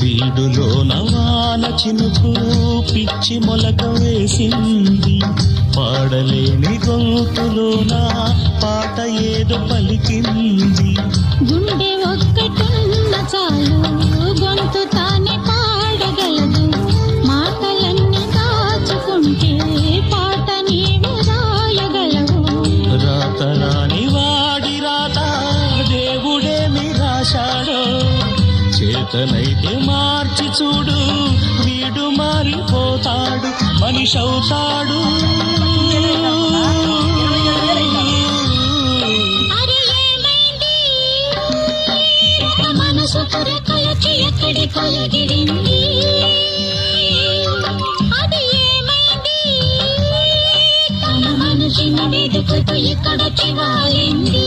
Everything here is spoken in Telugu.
వీడులోన వాన చినుకు పిచ్చి మొలక వేసింది, పాడలేని గొంతులోన పాట ఏదో పలికింది. గుండె ఒక్కటున్న చాలు గొంతు తానే పాడగలదు, మాటలన్నీ దాచుకుంటే పాట నీవు రాయగలవు. రాత రాని వాడి రాత దేవుడేమి రాశాడో, చేతనైతే మార్చి చూడు వీడు మారిపోతాడు, మనిషి అవుతాడు. మనసు కొరకలకి ఎక్కడికో ఎగిరింది, అది ఏమైంది? తన మనసుని వెతుకుతూ ఎక్కడొచ్చి వాలింది.